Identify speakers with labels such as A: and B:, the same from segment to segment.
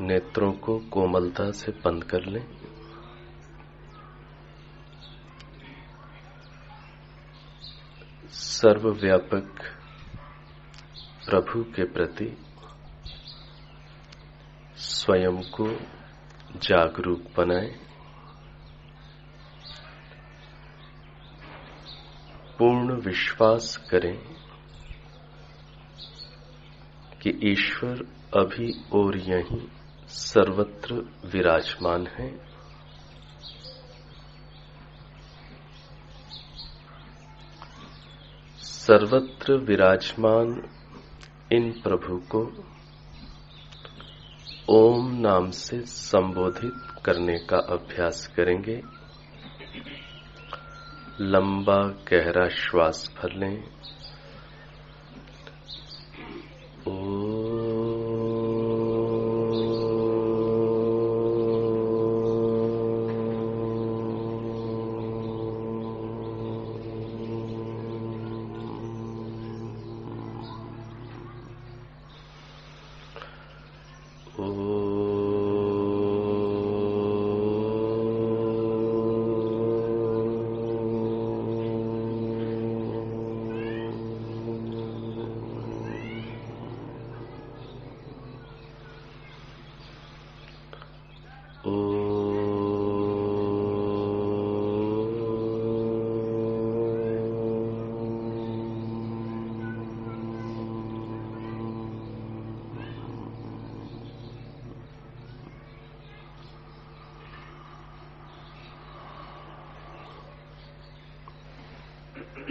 A: नेत्रों को कोमलता से बंद कर लें। सर्वव्यापक प्रभु के प्रति स्वयं को जागरूक बनाएं। पूर्ण विश्वास करें कि ईश्वर अभी और यहीं सर्वत्र विराजमान है। सर्वत्र विराजमान इन प्रभु को ओम नाम से संबोधित करने का अभ्यास करेंगे। लंबा गहरा श्वास भर लें।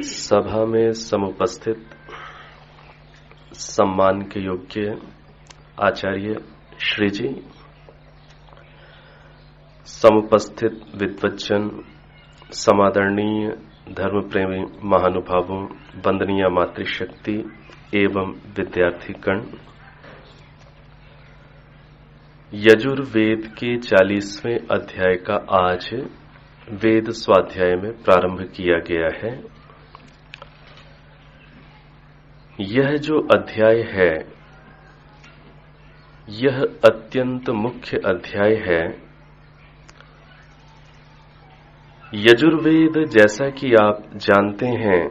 A: सभा में समुपस्थित सम्मान के योग्य आचार्य श्री जी, समुपस्थित विद्वज्जन, समादरणीय धर्म प्रेमी महानुभावों, वंदनीय मातृशक्ति एवं विद्यार्थीगण, यजुर्वेद के 40वें अध्याय का आज वेद स्वाध्याय में प्रारंभ किया गया है। यह जो अध्याय है यह अत्यंत मुख्य अध्याय है। यजुर्वेद, जैसा कि आप जानते हैं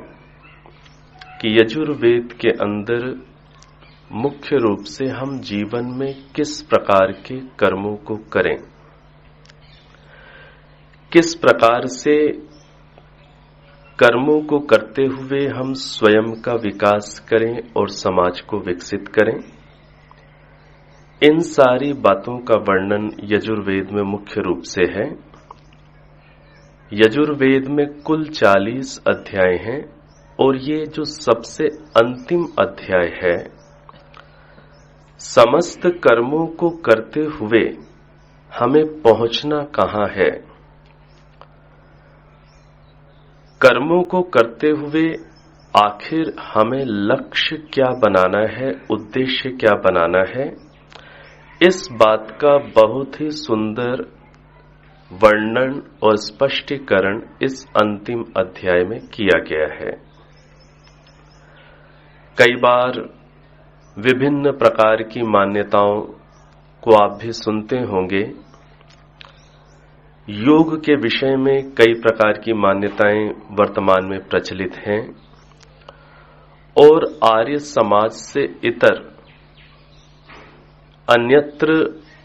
A: कि यजुर्वेद के अंदर मुख्य रूप से हम जीवन में किस प्रकार के कर्मों को करें, किस प्रकार से कर्मों को करते हुए हम स्वयं का विकास करें और समाज को विकसित करें, इन सारी बातों का वर्णन यजुर्वेद में मुख्य रूप से है। यजुर्वेद में कुल 40 अध्याय हैं और ये जो सबसे अंतिम अध्याय है, समस्त कर्मों को करते हुए हमें पहुंचना कहां है, कर्मों को करते हुए आखिर हमें लक्ष्य क्या बनाना है, उद्देश्य क्या बनाना है, इस बात का बहुत ही सुंदर वर्णन और स्पष्टीकरण इस अंतिम अध्याय में किया गया है। कई बार विभिन्न प्रकार की मान्यताओं को आप भी सुनते होंगे। योग के विषय में कई प्रकार की मान्यताएं वर्तमान में प्रचलित हैं और आर्य समाज से इतर अन्यत्र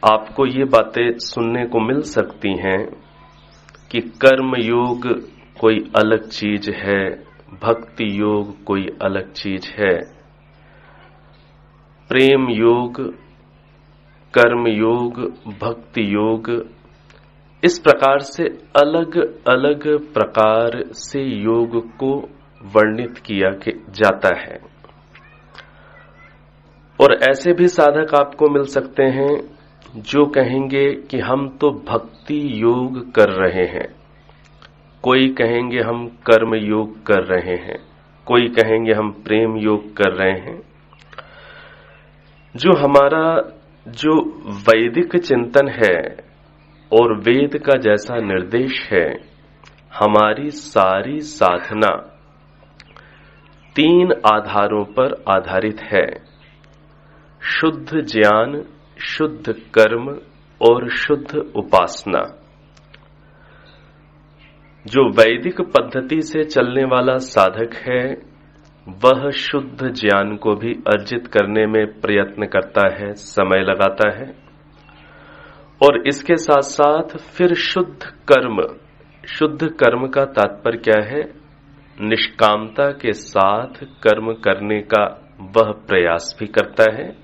A: आपको ये बातें सुनने को मिल सकती हैं कि कर्म योग कोई अलग चीज है, भक्ति योग कोई अलग चीज है, प्रेम योग, कर्म योग, भक्ति योग, इस प्रकार से अलग अलग प्रकार से योग को वर्णित किया जाता है। और ऐसे भी साधक आपको मिल सकते हैं जो कहेंगे कि हम तो भक्ति योग कर रहे हैं, कोई कहेंगे हम कर्म योग कर रहे हैं, कोई कहेंगे हम प्रेम योग कर रहे हैं। जो हमारा जो वैदिक चिंतन है और वेद का जैसा निर्देश है, हमारी सारी साधना 3 आधारों पर आधारित है। शुद्ध ज्ञान, शुद्ध कर्म और शुद्ध उपासना। जो वैदिक पद्धति से चलने वाला साधक है वह शुद्ध ज्ञान को भी अर्जित करने में प्रयत्न करता है, समय लगाता है, और इसके साथ साथ फिर शुद्ध कर्म का तात्पर्य क्या है? निष्कामता के साथ कर्म करने का वह प्रयास भी करता है,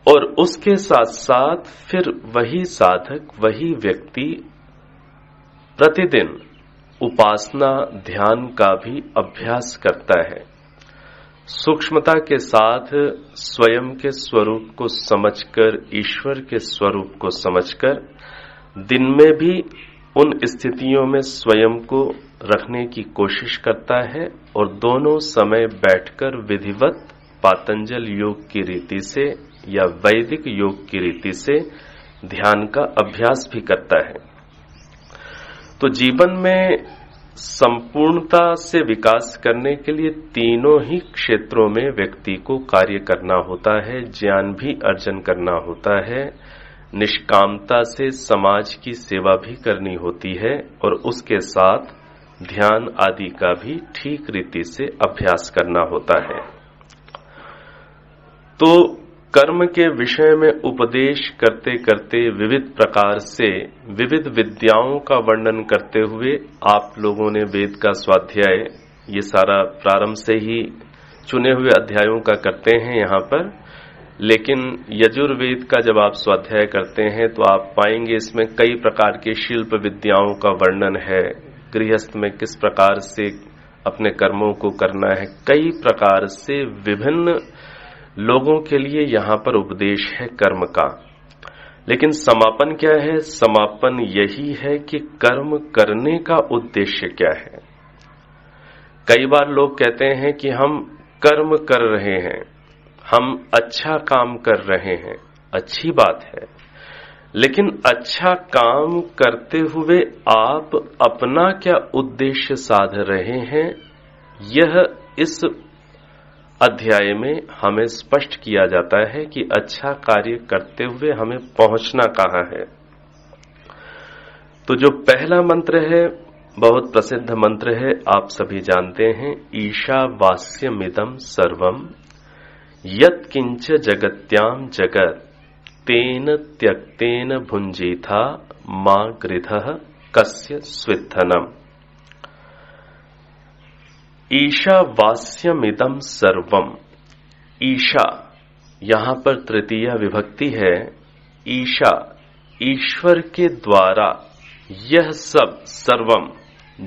A: और उसके साथ साथ फिर वही साधक, वही व्यक्ति प्रतिदिन उपासना ध्यान का भी अभ्यास करता है। सूक्ष्मता के साथ स्वयं के स्वरूप को समझकर, ईश्वर के स्वरूप को समझकर दिन में भी उन स्थितियों में स्वयं को रखने की कोशिश करता है, और दोनों समय बैठकर विधिवत पातंजल योग की रीति से या वैदिक योग की रीति से ध्यान का अभ्यास भी करता है। तो जीवन में संपूर्णता से विकास करने के लिए तीनों ही क्षेत्रों में व्यक्ति को कार्य करना होता है, ज्ञान भी अर्जन करना होता है, निष्कामता से समाज की सेवा भी करनी होती है, और उसके साथ ध्यान आदि का भी ठीक रीति से अभ्यास करना होता है। तो कर्म के विषय में उपदेश करते करते विविध प्रकार से विविध विद्याओं का वर्णन करते हुए आप लोगों ने वेद का स्वाध्याय ये सारा प्रारंभ से ही चुने हुए अध्यायों का करते हैं यहाँ पर, लेकिन यजुर्वेद का जब आप स्वाध्याय करते हैं तो आप पाएंगे इसमें कई प्रकार के शिल्प विद्याओं का वर्णन है, गृहस्थ में किस प्रकार से अपने कर्मों को करना है, कई प्रकार से विभिन्न लोगों के लिए यहाँ पर उपदेश है कर्म का। लेकिन समापन क्या है? समापन यही है कि कर्म करने का उद्देश्य क्या है। कई बार लोग कहते हैं कि हम कर्म कर रहे हैं, हम अच्छा काम कर रहे हैं, अच्छी बात है, लेकिन अच्छा काम करते हुए आप अपना क्या उद्देश्य साध रहे हैं, यह इस अध्याय में हमें स्पष्ट किया जाता है कि अच्छा कार्य करते हुए हमें पहुंचना कहां है। तो जो पहला मंत्र है बहुत प्रसिद्ध मंत्र है, आप सभी जानते हैं, ईशावास्यमिदं सर्वम यत्किंच जगत्याम जगत तेन त्यक्तेन भुंजीथा मा गृधः कस्य स्विद्धनम्। ईशावास्यमिदं सर्वम। ईशा यहां पर तृतीय विभक्ति है। ईशा ईश्वर के द्वारा यह सब, सर्वम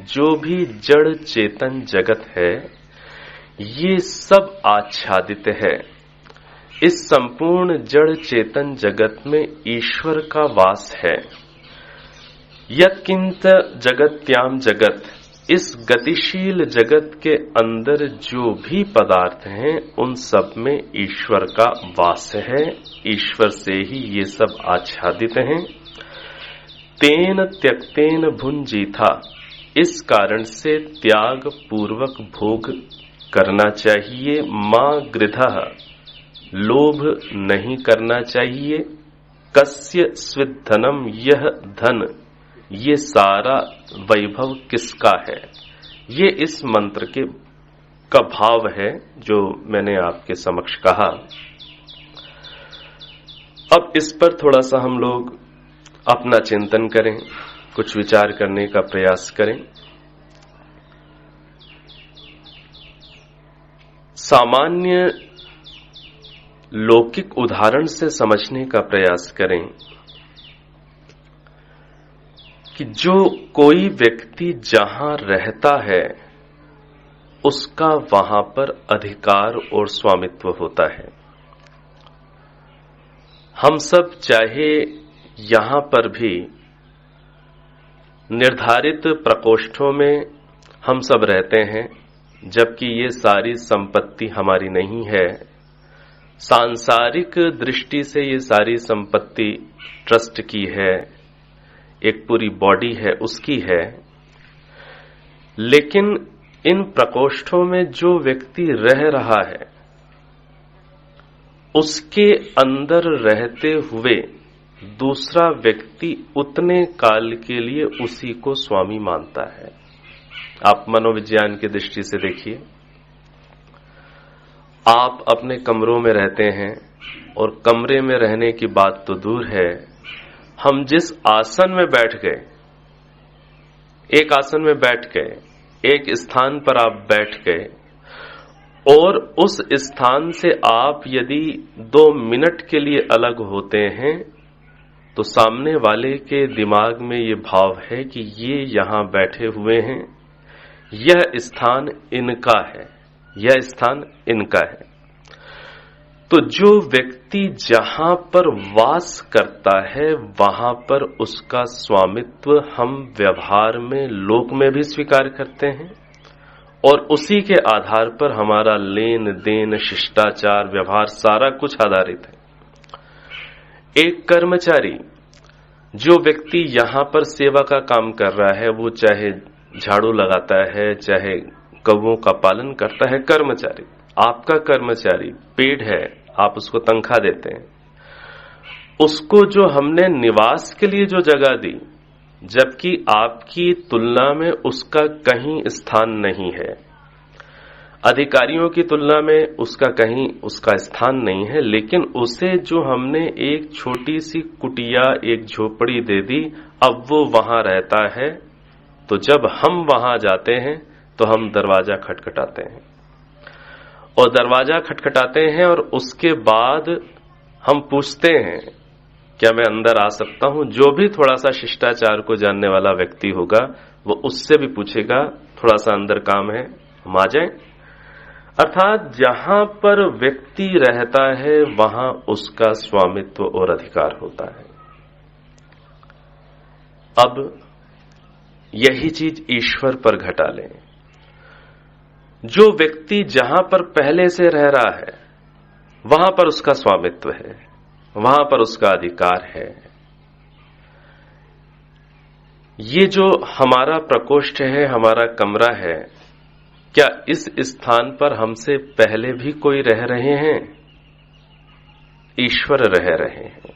A: जो भी जड़ चेतन जगत है, ये सब आच्छादित है। इस संपूर्ण जड़ चेतन जगत में ईश्वर का वास है। यत्किंच जगत्याम जगत, इस गतिशील जगत के अंदर जो भी पदार्थ हैं उन सब में ईश्वर का वास है, ईश्वर से ही ये सब आच्छादित हैं। तेन त्यक्तेन भुंजीथा, इस कारण से त्याग पूर्वक भोग करना चाहिए। मां गृधः, लोभ नहीं करना चाहिए। कस्य स्विद्धनम, यह धन, ये सारा वैभव किसका है, ये इस मंत्र का भाव है जो मैंने आपके समक्ष कहा। अब इस पर थोड़ा सा हम लोग अपना चिंतन करें, कुछ विचार करने का प्रयास करें। सामान्य लौकिक उदाहरण से समझने का प्रयास करें कि जो कोई व्यक्ति जहां रहता है उसका वहां पर अधिकार और स्वामित्व होता है। हम सब चाहे यहां पर भी निर्धारित प्रकोष्ठों में हम सब रहते हैं, जबकि ये सारी संपत्ति हमारी नहीं है। सांसारिक दृष्टि से ये सारी संपत्ति ट्रस्ट की है, एक पूरी बॉडी है उसकी है। लेकिन इन प्रकोष्ठों में जो व्यक्ति रह रहा है उसके अंदर रहते हुए दूसरा व्यक्ति उतने काल के लिए उसी को स्वामी मानता है। आप मनोविज्ञान की दृष्टि से देखिए, आप अपने कमरों में रहते हैं और कमरे में रहने की बात तो दूर है, हम जिस आसन में बैठ गए, एक आसन में बैठ गए, एक स्थान पर आप बैठ गए और उस स्थान से आप यदि 2 मिनट के लिए अलग होते हैं तो सामने वाले के दिमाग में ये भाव है कि ये यहां बैठे हुए हैं, यह स्थान इनका है, यह स्थान इनका है। तो जो व्यक्ति जहां पर वास करता है वहां पर उसका स्वामित्व हम व्यवहार में, लोक में भी स्वीकार करते हैं और उसी के आधार पर हमारा लेन देन, शिष्टाचार, व्यवहार सारा कुछ आधारित है। एक कर्मचारी, जो व्यक्ति यहां पर सेवा का काम कर रहा है, वो चाहे झाड़ू लगाता है, चाहे गौओं का पालन करता है, कर्मचारी, आपका कर्मचारी पेड है, आप उसको तनख्वाह देते हैं, उसको जो हमने निवास के लिए जो जगह दी, जबकि आपकी तुलना में उसका कहीं स्थान नहीं है, अधिकारियों की तुलना में उसका कहीं उसका स्थान नहीं है, लेकिन उसे जो हमने एक छोटी सी कुटिया, एक झोपड़ी दे दी, अब वो वहां रहता है। तो जब हम वहां जाते हैं तो हम दरवाजा खटखटाते हैं और दरवाजा खटखटाते हैं और उसके बाद हम पूछते हैं क्या मैं अंदर आ सकता हूं। जो भी थोड़ा सा शिष्टाचार को जानने वाला व्यक्ति होगा वो उससे भी पूछेगा थोड़ा सा अंदर काम है, हम आ जाएं। अर्थात जहां पर व्यक्ति रहता है वहां उसका स्वामित्व और अधिकार होता है। अब यही चीज ईश्वर पर घटा लें। जो व्यक्ति जहां पर पहले से रह रहा है वहां पर उसका स्वामित्व है, वहां पर उसका अधिकार है। ये जो हमारा प्रकोष्ठ है, हमारा कमरा है, क्या इस स्थान पर हमसे पहले भी कोई रह रहे हैं? ईश्वर रह रहे हैं।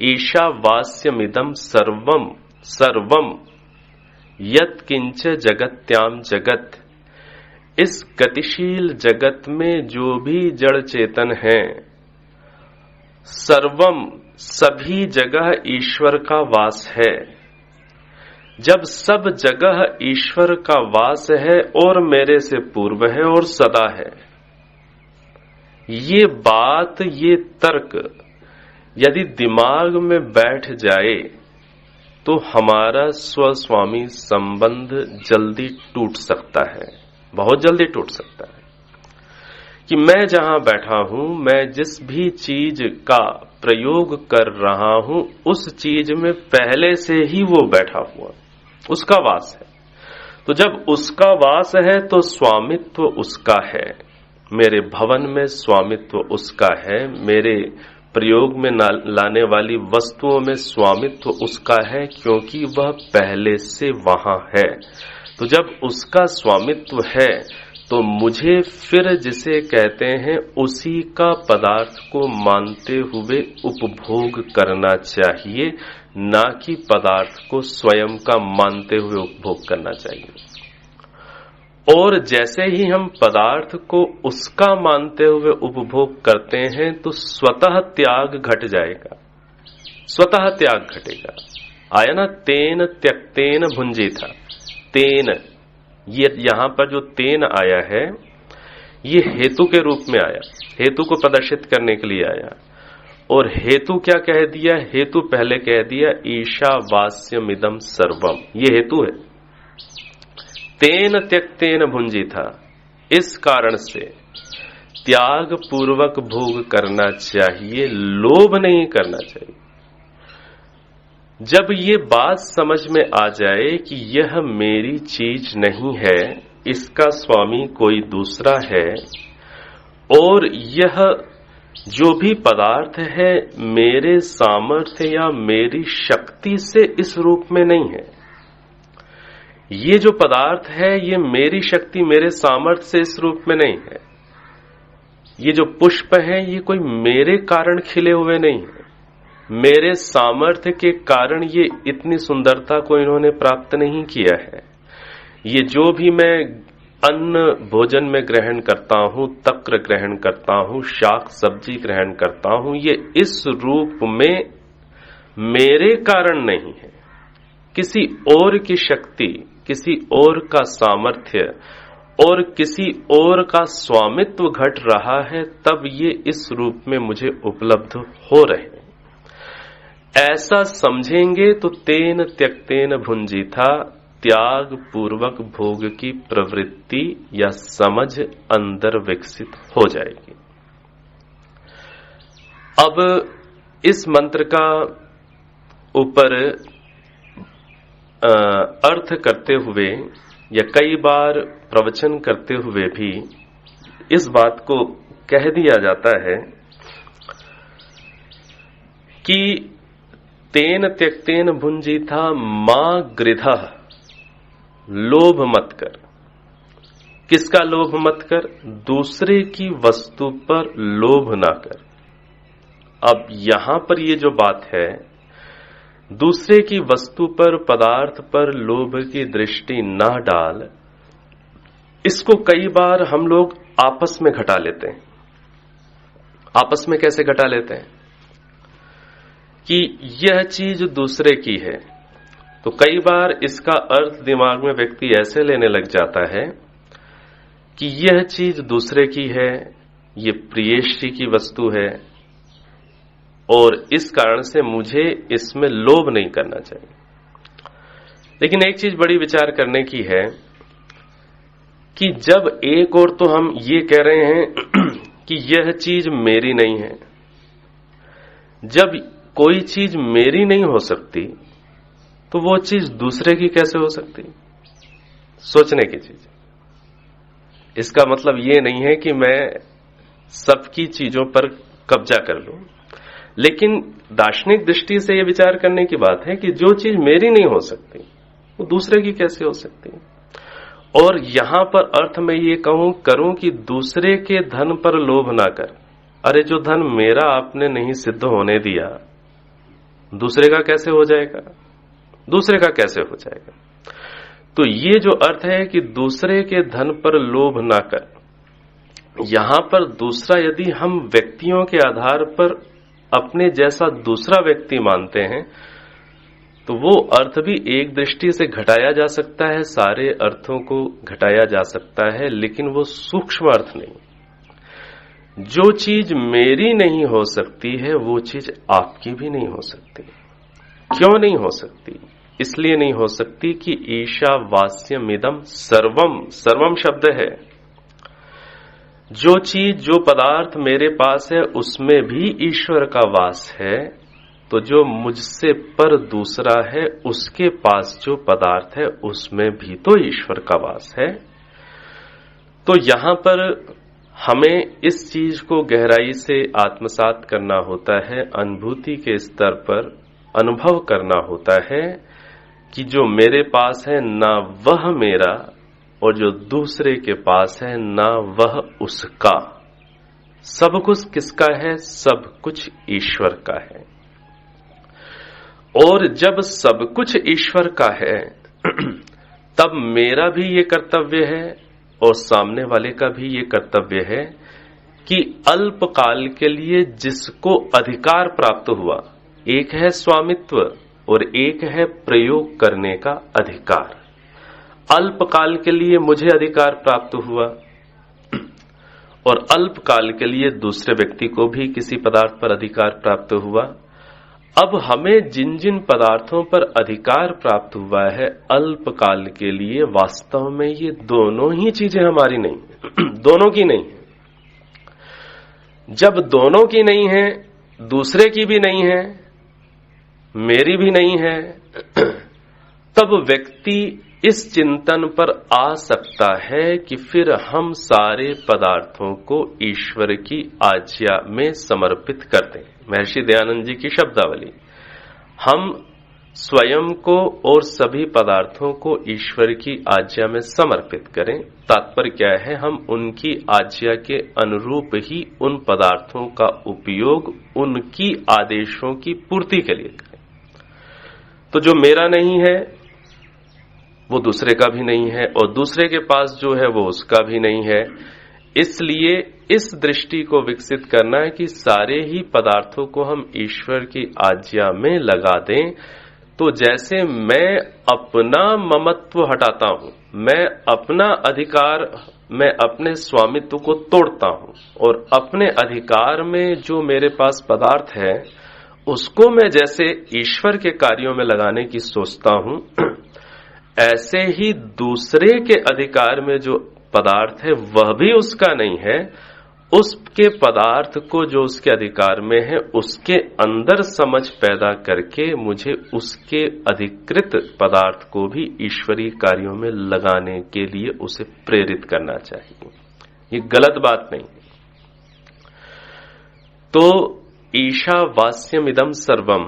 A: ईशावास्यमिदं सर्वम सर्वम यत् किंच जगत्याम जगत। इस गतिशील जगत में जो भी जड़ चेतन है, सर्वम सभी जगह ईश्वर का वास है। जब सब जगह ईश्वर का वास है और मेरे से पूर्व है और सदा है, ये बात, ये तर्क यदि दिमाग में बैठ जाए तो हमारा स्वस्वामी संबंध जल्दी टूट सकता है, बहुत जल्दी टूट सकता है। कि मैं जहां बैठा हूं, मैं जिस भी चीज का प्रयोग कर रहा हूं, उस चीज में पहले से ही वो बैठा हुआ, उसका वास है। तो जब उसका वास है तो स्वामित्व उसका है। मेरे भवन में स्वामित्व उसका है, मेरे प्रयोग में लाने वाली वस्तुओं में स्वामित्व उसका है, क्योंकि वह पहले से वहां है। तो जब उसका स्वामित्व है तो मुझे फिर जिसे कहते हैं उसी का पदार्थ को मानते हुए उपभोग करना चाहिए, ना कि पदार्थ को स्वयं का मानते हुए उपभोग करना चाहिए। और जैसे ही हम पदार्थ को उसका मानते हुए उपभोग करते हैं तो स्वतः त्याग घट जाएगा, स्वतः त्याग घटेगा। आया ना, तेन त्यक्तेन भुंजिता। तेन, ये यहां पर जो तेन आया है ये हेतु के रूप में आया, हेतु को प्रदर्शित करने के लिए आया। और हेतु क्या कह दिया? हेतु पहले कह दिया ईशावास्यमिदं सर्वम, ये हेतु है। तेन त्यक्तेन भुंजिता, इस कारण से त्याग पूर्वक भोग करना चाहिए, लोभ नहीं करना चाहिए। जब ये बात समझ में आ जाए कि यह मेरी चीज नहीं है, इसका स्वामी कोई दूसरा है, और यह जो भी पदार्थ है मेरे सामर्थ्य या मेरी शक्ति से इस रूप में नहीं है, ये जो पदार्थ है ये मेरी शक्ति, मेरे सामर्थ्य से इस रूप में नहीं है, ये जो पुष्प हैं ये कोई मेरे कारण खिले हुए नहीं है, मेरे सामर्थ्य के कारण ये इतनी सुंदरता को इन्होंने प्राप्त नहीं किया है। ये जो भी मैं अन्न भोजन में ग्रहण करता हूं, तक्र ग्रहण करता हूं, शाक सब्जी ग्रहण करता हूं, ये इस रूप में मेरे कारण नहीं है, किसी और की शक्ति, किसी और का सामर्थ्य और किसी और का स्वामित्व घट रहा है, तब ये इस रूप में मुझे उपलब्ध हो रहे हैं। ऐसा समझेंगे तो तेन त्यक्तेन भुंजीथा, त्याग पूर्वक भोग की प्रवृत्ति या समझ अंदर विकसित हो जाएगी। अब इस मंत्र का ऊपर अर्थ करते हुए या कई बार प्रवचन करते हुए भी इस बात को कह दिया जाता है कि तेन त्यक्तेन भुंजीथा मां गृधः, लोभ मत कर। किसका लोभ मत कर? दूसरे की वस्तु पर लोभ ना कर। अब यहां पर ये जो बात है, दूसरे की वस्तु पर, पदार्थ पर लोभ की दृष्टि ना डाल, इसको कई बार हम लोग आपस में घटा लेते हैं। आपस में कैसे घटा लेते हैं कि यह चीज दूसरे की है, तो कई बार इसका अर्थ दिमाग में व्यक्ति ऐसे लेने लग जाता है कि यह चीज दूसरे की है, ये प्रियेशी की वस्तु है और इस कारण से मुझे इसमें लोभ नहीं करना चाहिए। लेकिन एक चीज बड़ी विचार करने की है कि जब एक और तो हम ये कह रहे हैं कि यह चीज मेरी नहीं है, जब कोई चीज मेरी नहीं हो सकती तो वो चीज दूसरे की कैसे हो सकती? सोचने की चीज। इसका मतलब ये नहीं है कि मैं सबकी चीजों पर कब्जा कर लूं, लेकिन दार्शनिक दृष्टि से यह विचार करने की बात है कि जो चीज मेरी नहीं हो सकती वो दूसरे की कैसे हो सकती है। और यहां पर अर्थ में ये करूं कि दूसरे के धन पर लोभ ना कर। अरे जो धन मेरा आपने नहीं सिद्ध होने दिया, दूसरे का कैसे हो जाएगा? दूसरे का कैसे हो जाएगा? तो ये जो अर्थ है कि दूसरे के धन पर लोभ ना कर, यहां पर दूसरा यदि हम व्यक्तियों के आधार पर अपने जैसा दूसरा व्यक्ति मानते हैं तो वो अर्थ भी एक दृष्टि से घटाया जा सकता है, सारे अर्थों को घटाया जा सकता है, लेकिन वो सूक्ष्म अर्थ नहीं। जो चीज मेरी नहीं हो सकती है वो चीज आपकी भी नहीं हो सकती। क्यों नहीं हो सकती? इसलिए नहीं हो सकती कि ईशावास्यमिदं सर्वम, सर्वम शब्द है। जो चीज, जो पदार्थ मेरे पास है उसमें भी ईश्वर का वास है, तो जो मुझसे पर दूसरा है उसके पास जो पदार्थ है उसमें भी तो ईश्वर का वास है। तो यहां पर हमें इस चीज को गहराई से आत्मसात करना होता है, अनुभूति के स्तर पर अनुभव करना होता है कि जो मेरे पास है ना वह मेरा, और जो दूसरे के पास है ना वह उसका। सब कुछ किसका है? सब कुछ ईश्वर का है। और जब सब कुछ ईश्वर का है तब मेरा भी ये कर्तव्य है और सामने वाले का भी ये कर्तव्य है कि अल्पकाल के लिए जिसको अधिकार प्राप्त हुआ, एक है स्वामित्व और एक है प्रयोग करने का अधिकार। अल्पकाल के लिए मुझे अधिकार प्राप्त हुआ और अल्पकाल के लिए दूसरे व्यक्ति को भी किसी पदार्थ पर अधिकार प्राप्त हुआ। अब हमें जिन जिन पदार्थों पर अधिकार प्राप्त हुआ है अल्पकाल के लिए, वास्तव में ये दोनों ही चीजें हमारी नहीं है, दोनों की नहीं है। जब दोनों की नहीं है, दूसरे की भी नहीं है, मेरी भी नहीं है, तब व्यक्ति इस चिंतन पर आ सकता है कि फिर हम सारे पदार्थों को ईश्वर की आज्ञा में समर्पित कर दें। महर्षि दयानंद जी की शब्दावली, हम स्वयं को और सभी पदार्थों को ईश्वर की आज्ञा में समर्पित करें। तात्पर्य क्या है, हम उनकी आज्ञा के अनुरूप ही उन पदार्थों का उपयोग उनकी आदेशों की पूर्ति के लिए करें। तो जो मेरा नहीं है वो दूसरे का भी नहीं है, और दूसरे के पास जो है वो उसका भी नहीं है। इसलिए इस दृष्टि को विकसित करना है कि सारे ही पदार्थों को हम ईश्वर की आज्ञा में लगा दें। तो जैसे मैं अपना ममत्व हटाता हूं, मैं अपना अधिकार, मैं अपने स्वामित्व को तोड़ता हूं और अपने अधिकार में जो मेरे पास पदार्थ है उसको मैं जैसे ईश्वर के कार्यों में लगाने की सोचता हूं, ऐसे ही दूसरे के अधिकार में जो पदार्थ है वह भी उसका नहीं है, उसके पदार्थ को जो उसके अधिकार में है उसके अंदर समझ पैदा करके मुझे उसके अधिकृत पदार्थ को भी ईश्वरीय कार्यों में लगाने के लिए उसे प्रेरित करना चाहिए। ये गलत बात नहीं। तो ईशावास्यमिदं सर्वम,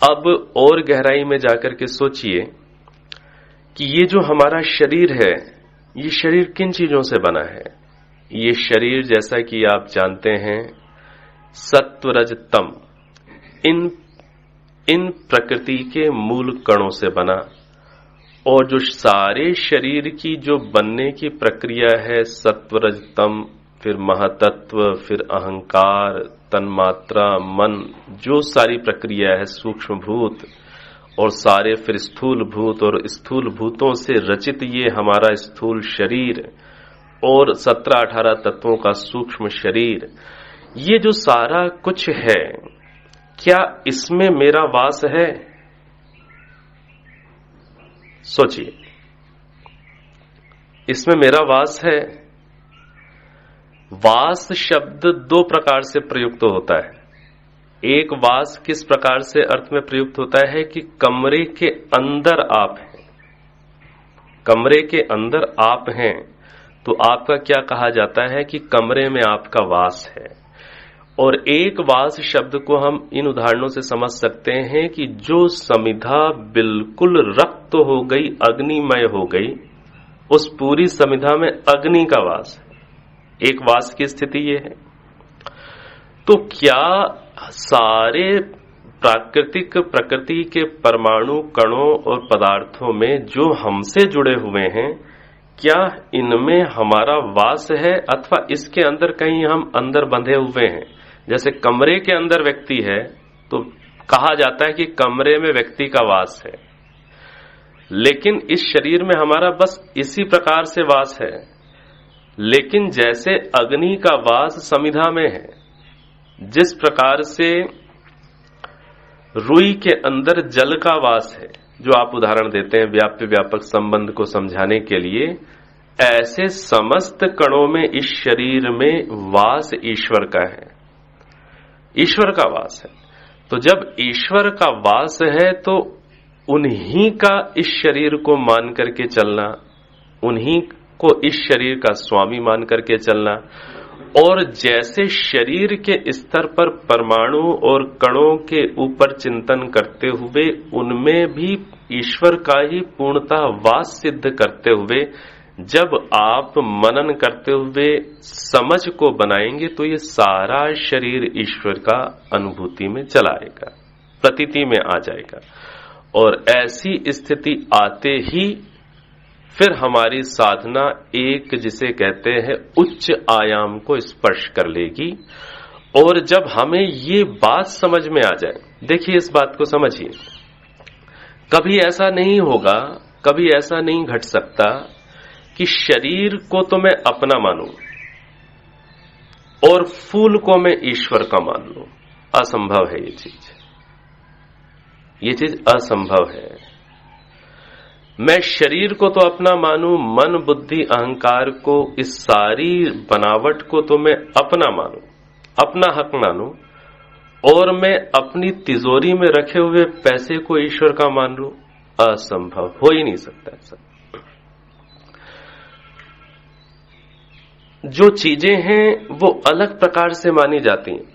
A: अब और गहराई में जाकर के सोचिए कि ये जो हमारा शरीर है, ये शरीर किन चीजों से बना है। ये शरीर जैसा कि आप जानते हैं सत्व रज तम, इन प्रकृति के मूल कणों से बना, और जो सारे शरीर की जो बनने की प्रक्रिया है सत्व रज तम, फिर महातत्व, फिर अहंकार, तन्मात्रा, मन, जो सारी प्रक्रिया है, सूक्ष्म भूत और सारे फिर स्थूल भूत, और स्थूल भूतों से रचित ये हमारा स्थूल शरीर और 17-18 तत्वों का सूक्ष्म शरीर, ये जो सारा कुछ है, क्या इसमें मेरा वास है? सोचिए, इसमें मेरा वास है? वास शब्द दो प्रकार से प्रयुक्त होता है। एक वास किस प्रकार से अर्थ में प्रयुक्त होता है कि कमरे के अंदर आप हैं, कमरे के अंदर आप हैं, तो आपका क्या कहा जाता है कि कमरे में आपका वास है। और एक वास शब्द को हम इन उदाहरणों से समझ सकते हैं कि जो समिधा बिल्कुल रक्त हो गई, अग्निमय हो गई, उस पूरी समिधा में अग्नि का वास है। एक वास की स्थिति ये है। तो क्या सारे प्राकृतिक प्रकृति के परमाणु, कणों और पदार्थों में जो हमसे जुड़े हुए हैं, क्या इनमें हमारा वास है, अथवा इसके अंदर कहीं हम अंदर बंधे हुए हैं? जैसे कमरे के अंदर व्यक्ति है तो कहा जाता है कि कमरे में व्यक्ति का वास है, लेकिन इस शरीर में हमारा बस इसी प्रकार से वास है। लेकिन जैसे अग्नि का वास समिधा में है, जिस प्रकार से रुई के अंदर जल का वास है, जो आप उदाहरण देते हैं व्याप्य व्यापक संबंध को समझाने के लिए, ऐसे समस्त कणों में इस शरीर में वास ईश्वर का है, ईश्वर का वास है। तो जब ईश्वर का वास है तो उन्हीं का इस शरीर को मान करके चलना, उन्हीं को इस शरीर का स्वामी मान करके चलना, और जैसे शरीर के स्तर पर परमाणु और कणों के ऊपर चिंतन करते हुए उनमें भी ईश्वर का ही पूर्णतः वास सिद्ध करते हुए जब आप मनन करते हुए समझ को बनाएंगे तो ये सारा शरीर ईश्वर का अनुभूति में चला आएगा, प्रतीति में आ जाएगा। और ऐसी स्थिति आते ही फिर हमारी साधना एक, जिसे कहते हैं उच्च आयाम को स्पर्श कर लेगी। और जब हमें ये बात समझ में आ जाए, देखिए इस बात को समझिए, कभी ऐसा नहीं होगा, कभी ऐसा नहीं घट सकता कि शरीर को तो मैं अपना मानूं और फूल को मैं ईश्वर का मान लूं। असंभव है ये चीज असंभव है। मैं शरीर को तो अपना मानूं, मन बुद्धि अहंकार को, इस सारी बनावट को तो मैं अपना मानूं, अपना हक मानूं, और मैं अपनी तिजोरी में रखे हुए पैसे को ईश्वर का मान लूं, असंभव, हो ही नहीं सकता ऐसा। जो चीजें हैं वो अलग प्रकार से मानी जाती हैं,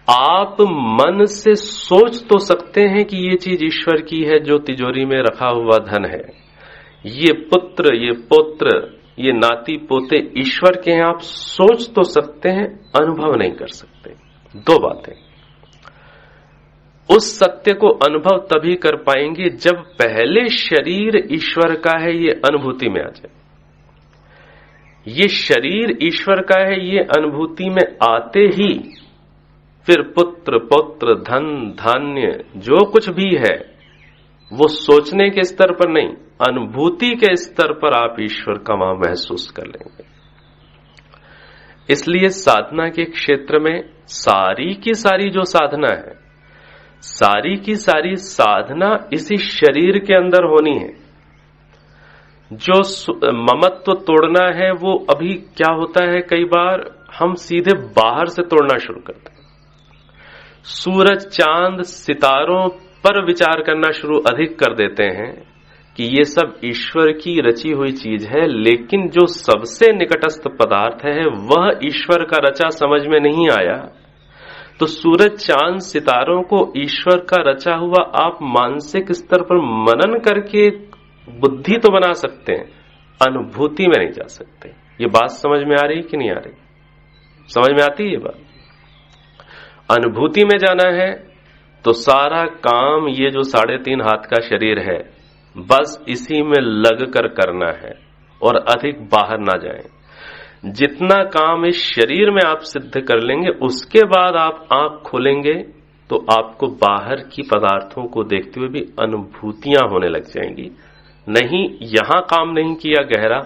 A: आप मन से सोच तो सकते हैं कि ये चीज ईश्वर की है, जो तिजोरी में रखा हुआ धन है, ये पुत्र, ये पौत्र, ये नाती पोते ईश्वर के हैं, आप सोच तो सकते हैं, अनुभव नहीं कर सकते। दो बातें। उस सत्य को अनुभव तभी कर पाएंगे जब पहले शरीर ईश्वर का है ये अनुभूति में आ जाए। ये शरीर ईश्वर का है ये अनुभूति में आते ही फिर पुत्र, पौत्र, धन, धान्य जो कुछ भी है वो सोचने के स्तर पर नहीं, अनुभूति के स्तर पर आप ईश्वर का वहां महसूस कर लेंगे। इसलिए साधना के क्षेत्र में सारी की सारी जो साधना है, सारी की सारी साधना इसी शरीर के अंदर होनी है। जो ममत्व तोड़ना है वो अभी क्या होता है, कई बार हम सीधे बाहर से तोड़ना शुरू करते हैं। सूरज, चांद, सितारों पर विचार करना शुरू अधिक कर देते हैं कि ये सब ईश्वर की रची हुई चीज है, लेकिन जो सबसे निकटस्थ पदार्थ है वह ईश्वर का रचा समझ में नहीं आया। तो सूरज, चांद, सितारों को ईश्वर का रचा हुआ आप मानसिक स्तर पर मनन करके बुद्धि तो बना सकते हैं, अनुभूति में नहीं जा सकते। ये बात समझ में आ रही कि नहीं आ रही? समझ में आती है ये बात? अनुभूति में जाना है तो सारा काम ये जो 3.5 हाथ का शरीर है बस इसी में लग कर करना है और अधिक बाहर ना जाएं। जितना काम इस शरीर में आप सिद्ध कर लेंगे उसके बाद आप आंख खोलेंगे तो आपको बाहर की पदार्थों को देखते हुए भी अनुभूतियां होने लग जाएंगी। नहीं, यहां काम नहीं किया गहरा,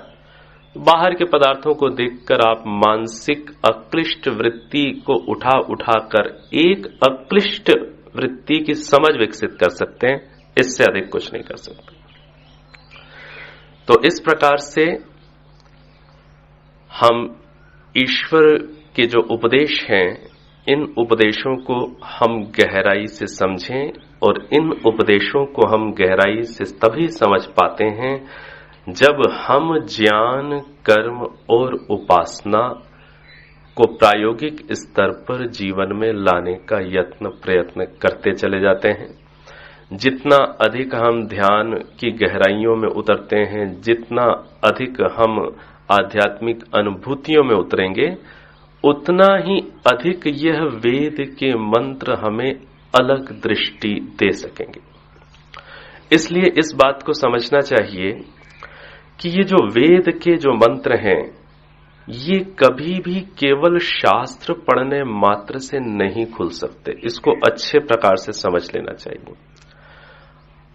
A: बाहर के पदार्थों को देखकर आप मानसिक अक्लिष्ट वृत्ति को उठा उठाकर एक अक्लिष्ट वृत्ति की समझ विकसित कर सकते हैं, इससे अधिक कुछ नहीं कर सकते। तो इस प्रकार से हम ईश्वर के जो उपदेश हैं, इन उपदेशों को हम गहराई से समझें और इन उपदेशों को हम गहराई से तभी समझ पाते हैं जब हम ज्ञान, कर्म और उपासना को प्रायोगिक स्तर पर जीवन में लाने का प्रयत्न करते चले जाते हैं। जितना अधिक हम ध्यान की गहराइयों में उतरते हैं, जितना अधिक हम आध्यात्मिक अनुभूतियों में उतरेंगे, उतना ही अधिक यह वेद के मंत्र हमें अलग दृष्टि दे सकेंगे। इसलिए इस बात को समझना चाहिए कि ये जो वेद के जो मंत्र हैं, ये कभी भी केवल शास्त्र पढ़ने मात्र से नहीं खुल सकते। इसको अच्छे प्रकार से समझ लेना चाहिए।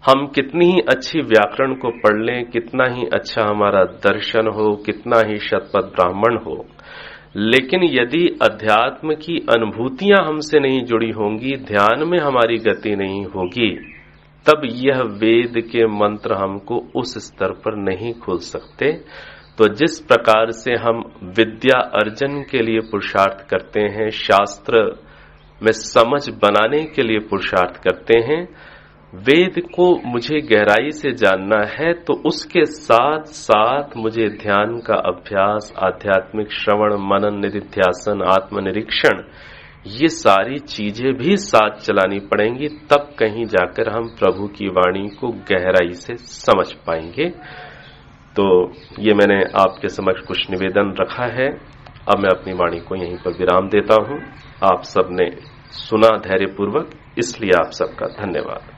A: हम कितनी ही अच्छी व्याकरण को पढ़ लें, कितना ही अच्छा हमारा दर्शन हो, कितना ही शतपथ ब्राह्मण हो, लेकिन यदि अध्यात्म की अनुभूतियां हमसे नहीं जुड़ी होंगी, ध्यान में हमारी गति नहीं होगी, तब यह वेद के मंत्र हमको उस स्तर पर नहीं खुल सकते। तो जिस प्रकार से हम विद्या अर्जन के लिए पुरुषार्थ करते हैं, शास्त्र में समझ बनाने के लिए पुरुषार्थ करते हैं, वेद को मुझे गहराई से जानना है तो उसके साथ साथ मुझे ध्यान का अभ्यास, आध्यात्मिक श्रवण, मनन, निधिध्यासन, आत्मनिरीक्षण, ये सारी चीजें भी साथ चलानी पड़ेंगी। तब कहीं जाकर हम प्रभु की वाणी को गहराई से समझ पाएंगे। तो ये मैंने आपके समक्ष कुछ निवेदन रखा है। अब मैं अपनी वाणी को यहीं पर विराम देता हूं। आप सबने सुना धैर्यपूर्वक, इसलिए आप सबका धन्यवाद।